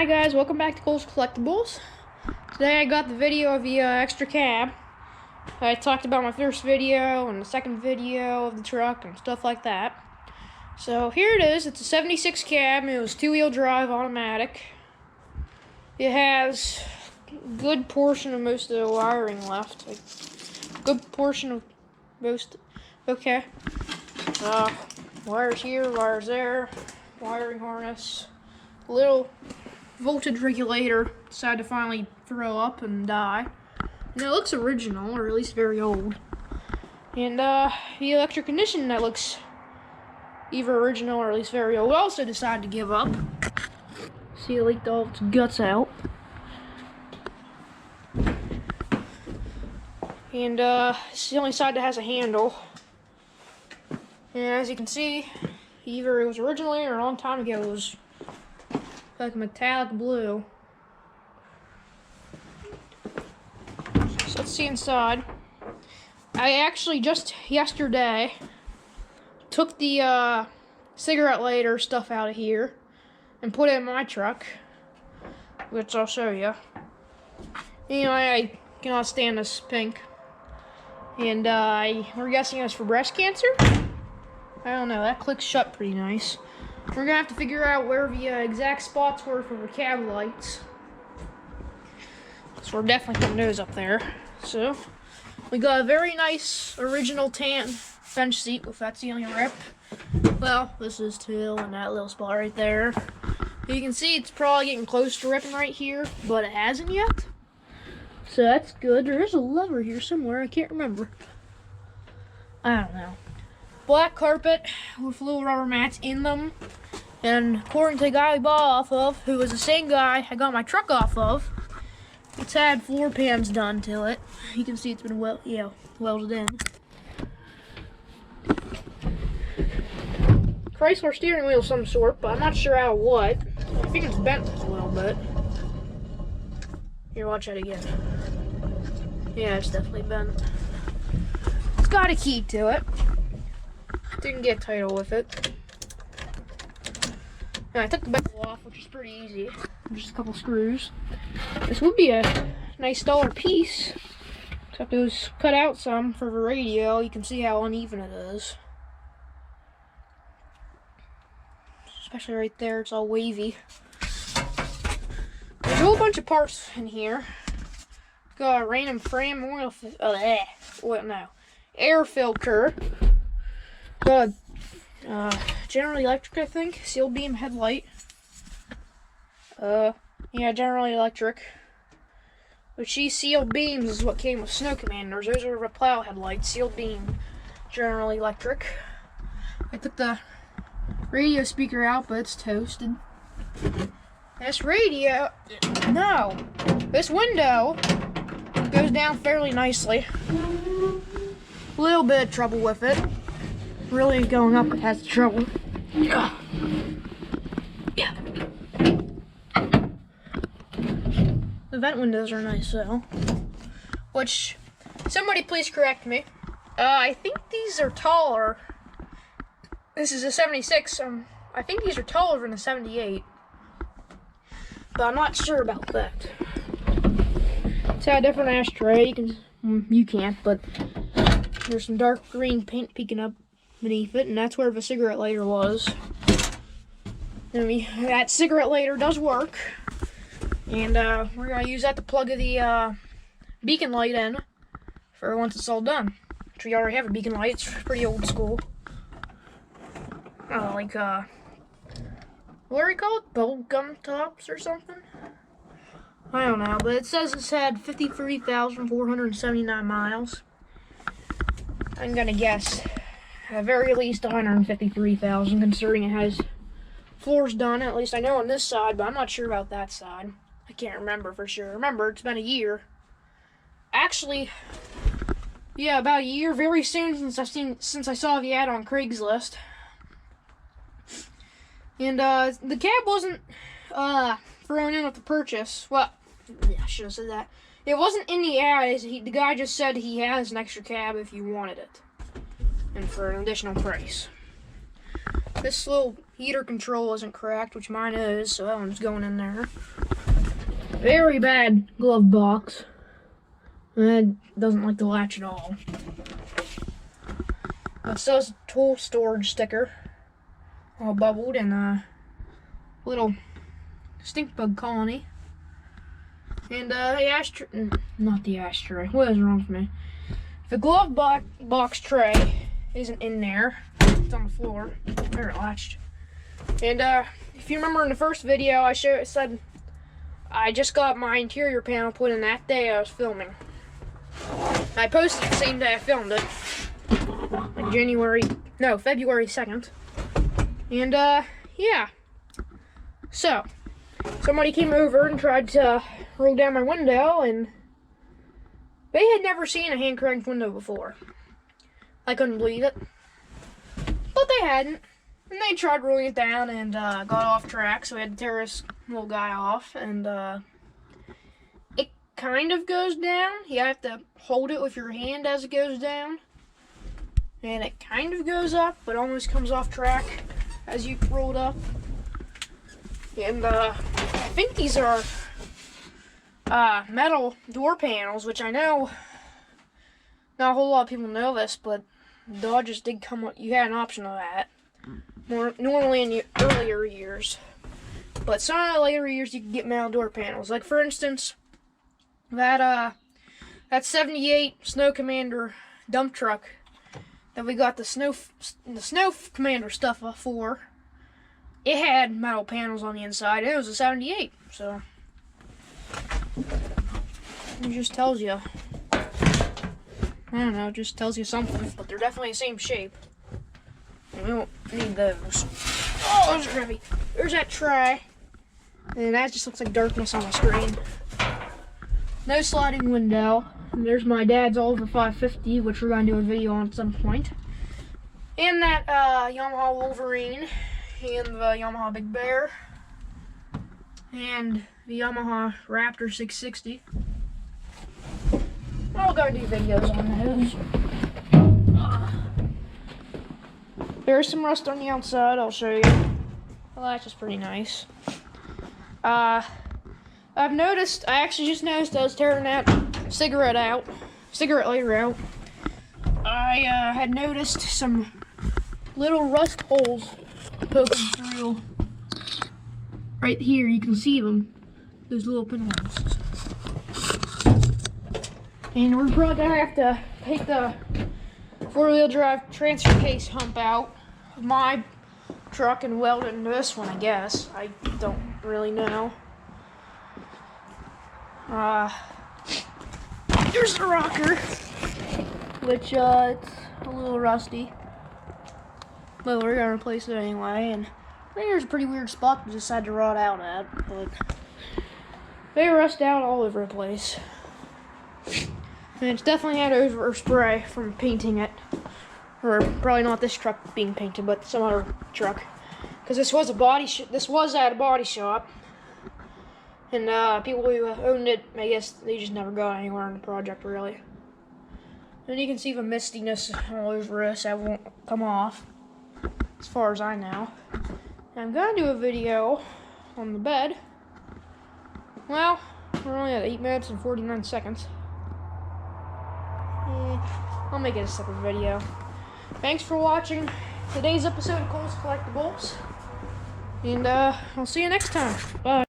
Hi guys, welcome back to Cole's Collectibles. Today I got the video of the extra cab. I talked about my first video and the second video of the truck and stuff like that. So here it is. It's a 76 cab and it was 2-wheel drive automatic. It has a good portion of most of the wiring left. Like, good portion of most. Okay. Wires here, wires there, wiring harness. Little voltage regulator decided to finally throw up and die. And it looks original, or at least very old. And the electric condition that looks either original or at least very old also decided to give up. See, it leaked all its guts out. And it's the only side that has a handle. And as you can see, either it was originally or a long time ago it was like metallic blue. So let's see inside. I actually just yesterday took the cigarette lighter stuff out of here and put it in my truck, which I'll show you. Anyway, I cannot stand this pink, and we're guessing it's for breast cancer. I don't know, that clicks shut pretty nice. We're gonna have to figure out where the exact spots were for the cab lights. So we're definitely putting those up there. So we got a very nice original tan bench seat, if that's the only rip. Well, this is too, and that little spot right there. You can see it's probably getting close to ripping right here, but it hasn't yet. So that's good. There is a lever here somewhere, I can't remember. I don't know. Black carpet with little rubber mats in them. And according to the guy we bought off of, who was the same guy I got my truck off of, it's had floor pans done to it. You can see it's been welded in. Chrysler steering wheel of some sort, but I'm not sure out of what. I think it's bent a little bit. Here, watch that again. Yeah, it's definitely bent. It's got a key to it. Didn't get title with it. And I took the bezel off, which is pretty easy. Just a couple screws. This would be a nice dollar piece. Except it was cut out some for the radio. You can see how uneven it is. Especially right there, it's all wavy. There's a whole bunch of parts in here. Got a random frame air filter. Got General Electric, I think. Sealed beam headlight. Yeah, General Electric. Which these sealed beams is what came with sno-commanders. Those are the plow headlights. Sealed beam, General Electric. I took the radio speaker out, but it's toasted. This window goes down fairly nicely. A little bit of trouble with it. Really going up, it has trouble. Yeah. The vent windows are nice though. Which, somebody please correct me. I think these are taller. This is a 76. I think these are taller than a 78. But I'm not sure about that. It's got a different Asteroid. You can't, but there's some dark green paint peeking up beneath it, and that's where the cigarette lighter was. That cigarette lighter does work, and we're gonna use that to plug the beacon light in for once it's all done. Which we already have a beacon light. It's pretty old school. Like what do we call it? Bubblegum tops or something? I don't know, but it says it's had 53,479 miles. I'm gonna guess at very least 153,000, considering it has floors done. At least I know on this side, but I'm not sure about that side. I can't remember for sure. Remember, it's been a year. Actually, yeah, about a year. Very soon since I saw the ad on Craigslist. And the cab wasn't thrown in with the purchase. Well, yeah, I should have said that. It wasn't in the ad. The guy just said he has an extra cab if you wanted it, and for an additional price. This little heater control isn't correct, which mine is, so that one's going in there. Very bad glove box. It doesn't like the latch at all. It says tool storage sticker, all bubbled, and a little stink bug colony. And not the ashtray. What is wrong with me? The glove box tray isn't in there. It's on the floor. There, it latched. And if you remember in the first video, I said I just got my interior panel put in that day I was filming. I posted it the same day I filmed it, like February 2nd. And yeah. So somebody came over and tried to roll down my window, and they had never seen a hand cranked window before. I couldn't believe it, but they hadn't. And they tried rolling it down and got off track, so we had to tear this little guy off. And it kind of goes down. You have to hold it with your hand as it goes down. And it kind of goes up, but almost comes off track as you roll it up. And I think these are metal door panels, which I know not a whole lot of people know this, but Dodges did come up. You had an option of that. Normally in the earlier years, but some of the later years you can get metal door panels. Like for instance, that 78 Snow-Commander dump truck that we got the Snow-Commander stuff for. It had metal panels on the inside, and it was a 78. So it just tells you. I don't know. It just tells you something. But they're definitely the same shape. We don't need those. Oh, those are heavy. There's that tray. And that just looks like darkness on the screen. No sliding window. And there's my dad's Oliver 550, which we're going to do a video on at some point. And that Yamaha Wolverine. And the Yamaha Big Bear. And the Yamaha Raptor 660. I'll go do videos on those. There's some rust on the outside, I'll show you. Well, that's just pretty nice. I actually just noticed I was tearing that cigarette lighter out. I had noticed some little rust holes poking through. Right here, you can see them. Those little pinholes. And we're probably gonna have to take the four-wheel drive transfer case hump out of my truck and weld it into this one, I guess. I don't really know. There's the rocker, which it's a little rusty. But we're gonna replace it anyway, and I think there's a pretty weird spot to decide to rot out at, but they rust out all over the place. And it's definitely had overspray from painting it. Or probably not this truck being painted, but some other truck. Because this was at a body shop. And people who owned it, I guess they just never got anywhere in the project, really. And you can see the mistiness all over this. That won't come off, as far as I know. And I'm going to do a video on the bed. Well, we're only at 8 minutes and 49 seconds. I'll make it a separate video. Thanks for watching today's episode of Cole's Collectibles. And I'll see you next time. Bye.